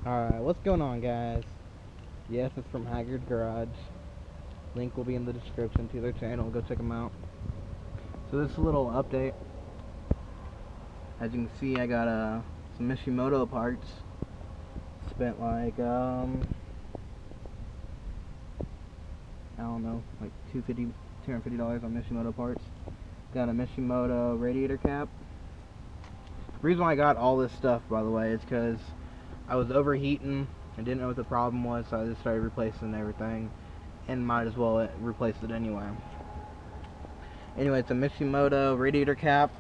Alright, what's going on, guys? Yes, it's from Haggard Garage. Link will be in the description to their channel. Go check them out. So this is a little update. As you can see, I got some Mishimoto parts. Spent like I don't know, like $250 on Mishimoto parts. Got a Mishimoto radiator cap. The reason why I got all this stuff, by the way, is because I was overheating and didn't know what the problem was, so I just started replacing everything, and might as well replace it anyway. Anyway, it's a Mishimoto radiator cap.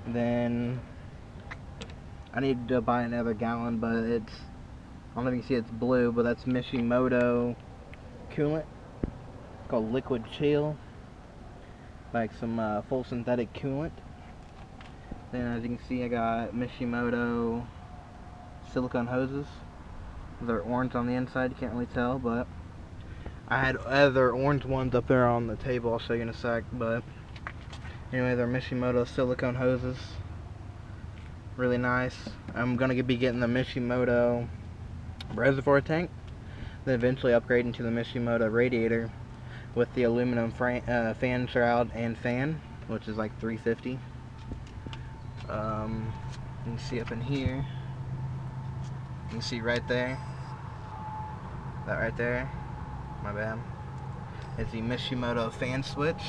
Then I need to buy another gallon, but it's, I don't know if you can see it's blue, but that's Mishimoto Coolant. It's called Liquid Chill, like some full synthetic coolant. Then as you can see, I got Mishimoto silicone hoses. They're orange on the inside, you can't really tell, but I had other orange ones up there on the table, I'll show you in a sec. But anyway, they're Mishimoto silicone hoses. Really nice. I'm gonna be getting the Mishimoto reservoir tank, then eventually upgrading to the Mishimoto Radiator with the aluminum fan shroud and fan, which is like $350. You can see up in here. You can see right there. That right there. My bad. It's the Mishimoto fan switch.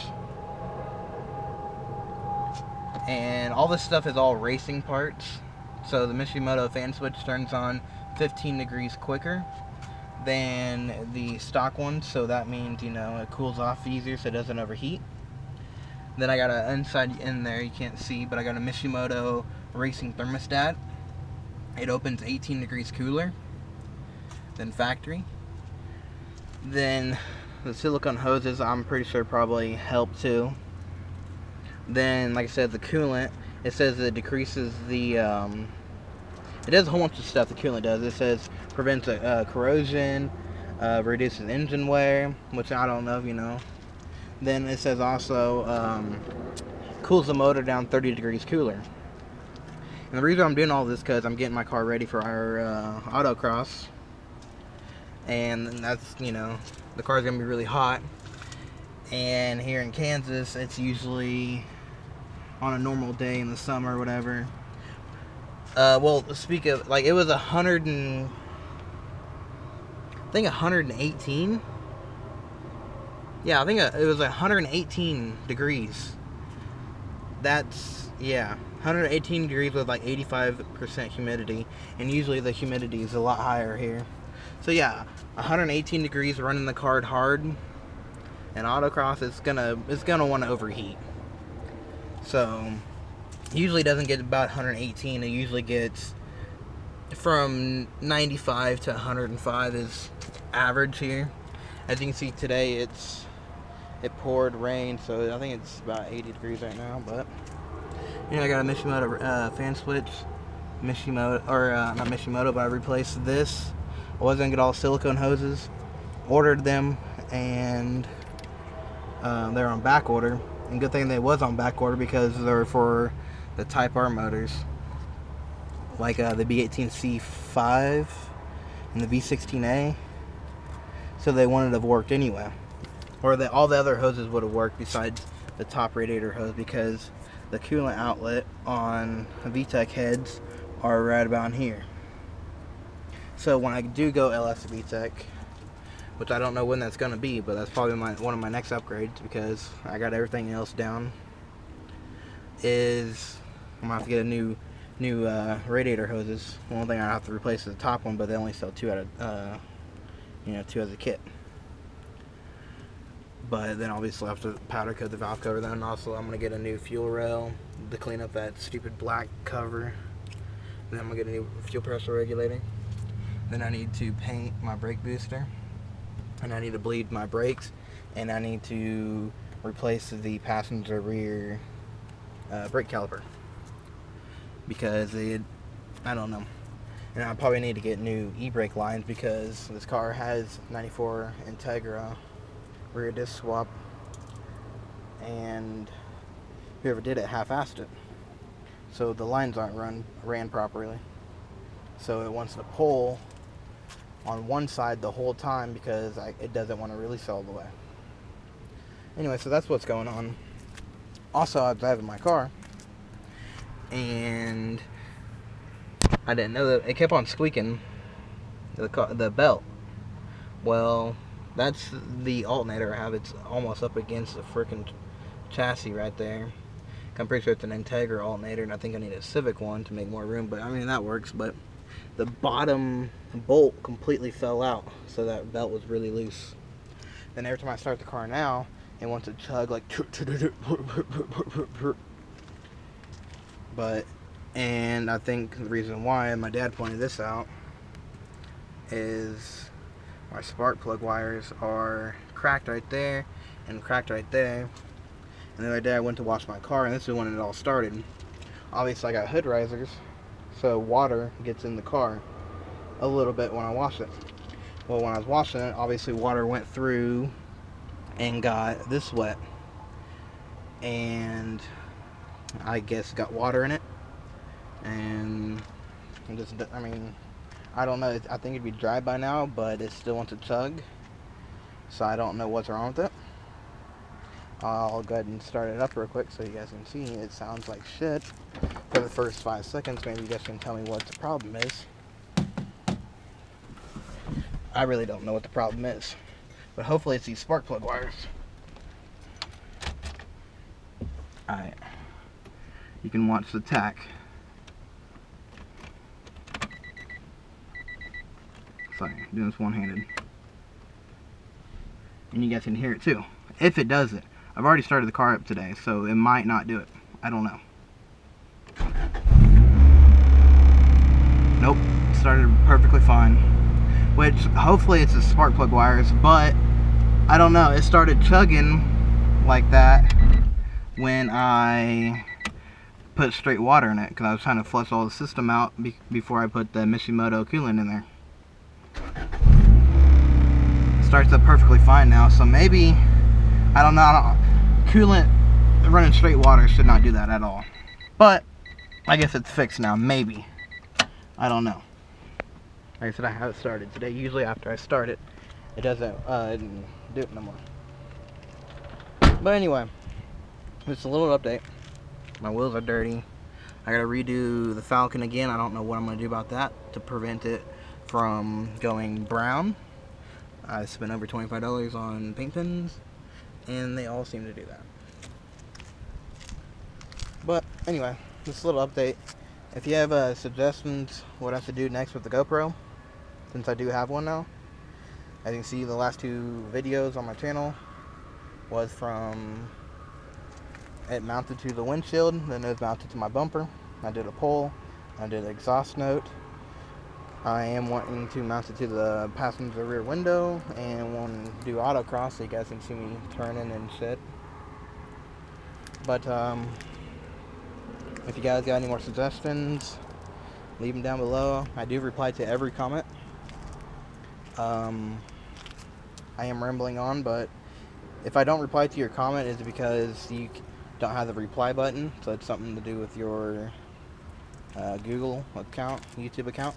And all this stuff is all racing parts. So the Mishimoto fan switch turns on 15 degrees quicker than the stock one, so that means, you know, it cools off easier so it doesn't overheat. Then I got an inside in there, you can't see, but I got a Mishimoto racing thermostat. It opens 18 degrees cooler than factory. Then the silicone hoses, I'm pretty sure probably help too. Then, like I said, the coolant, it says it decreases the, it does a whole bunch of stuff the coolant does. It says prevents corrosion, reduces engine wear, which I don't know if you know. Then it says also cools the motor down 30 degrees cooler. And the reason I'm doing all this because I'm getting my car ready for our autocross. And that's, you know, the car's going to be really hot. And here in Kansas, it's usually on a normal day in the summer or whatever. Well, speak of, like, it was 118. Yeah, I think it was 118 degrees. That's, yeah, 118 degrees with like 85% humidity, and usually the humidity is a lot higher here. So yeah, 118 degrees running the car hard, and autocross, it's gonna want to overheat. So usually doesn't get about 118. It usually gets from 95 to 105 is average here. As you can see today, it poured rain, so I think it's about 80 degrees right now. But yeah, I got a Mishimoto fan switch. Mishimoto, or not Mishimoto, but I replaced this. I was gonna get all silicone hoses, ordered them, and they're on back order. And good thing they was on back order because they're for the Type R motors, like the B18C5 and the V16A. So they wouldn't have worked anyway, or all the other hoses would have worked besides the top radiator hose, because the coolant outlet on VTEC heads are right about here. So when I do go LS VTEC, which I don't know when that's going to be, but that's probably one of my next upgrades, because I got everything else down, is I'm going to have to get a new radiator hoses. One thing I have to replace is the top one, but they only sell two as a kit. But then obviously I have to powder coat the valve cover. Then also I'm going to get a new fuel rail to clean up that stupid black cover. Then I'm going to get a new fuel pressure regulator. Then I need to paint my brake booster. And I need to bleed my brakes. And I need to replace the passenger rear brake caliper. Because I don't know. And I probably need to get new e-brake lines, because this car has 94 Integra rear disc swap, and whoever did it half-assed it, so the lines aren't ran properly. So it wants to pull on one side the whole time because it doesn't want to release all the way. Anyway, so that's what's going on. Also, I was driving my car, and I didn't know that it kept on squeaking, the belt. Well, that's the alternator I have. It's almost up against the freaking chassis right there. I'm pretty sure it's an Integra alternator, and I think I need a Civic one to make more room, but I mean, that works. But the bottom bolt completely fell out, so that belt was really loose. Then every time I start the car now, it wants to chug like, but, and I think the reason why, my dad pointed this out, is my spark plug wires are cracked right there and cracked right there. And the other day I went to wash my car, and this is when it all started. Obviously I got hood risers, so water gets in the car a little bit when I wash it. Well, when I was washing it, obviously water went through and got this wet, and I guess got water in it, and just, I mean, I don't know, I think it'd be dry by now, but it still wants to chug, so I don't know what's wrong with it. I'll go ahead and start it up real quick so you guys can see. It sounds like shit for the first 5 seconds. Maybe you guys can tell me what the problem is. I really don't know what the problem is, but hopefully it's these spark plug wires. Alright, you can watch the tack. Sorry, I'm doing this one-handed. And you guys can hear it too, if it does it. I've already started the car up today, so it might not do it. I don't know. Nope, started perfectly fine. Which, hopefully it's the spark plug wires, but I don't know. It started chugging like that when I put straight water in it, because I was trying to flush all the system out before I put the Mishimoto coolant in there. It starts up perfectly fine now, so maybe, I don't know, coolant running straight water should not do that at all. But I guess it's fixed now, maybe. I don't know. Like I said, I have it started today. Usually after I start it, it doesn't do it no more. But anyway, just a little update. My wheels are dirty. I gotta redo the Falcon again. I don't know what I'm gonna do about that to prevent it from going brown. I spent over $25 on paint pens, and they all seem to do that. But anyway, just a little update. If you have suggestions what I should do next with the GoPro, since I do have one now, as you can see, the last 2 videos on my channel was from it mounted to the windshield, then it was mounted to my bumper. I did a pole, I did an exhaust note. I am wanting to mount it to the passenger rear window, and want to do autocross so you guys can see me turning and shit. But if you guys got any more suggestions, leave them down below. I do reply to every comment. I am rambling on, but if I don't reply to your comment, it's because you don't have the reply button, so it's something to do with your Google account, YouTube account.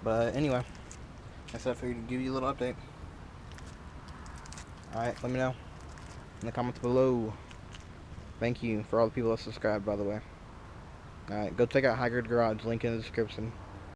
But anyway, I said I figured to give you a little update. Alright, let me know in the comments below. Thank you for all the people that subscribed, by the way. Alright, go check out High Grade Garage, link in the description.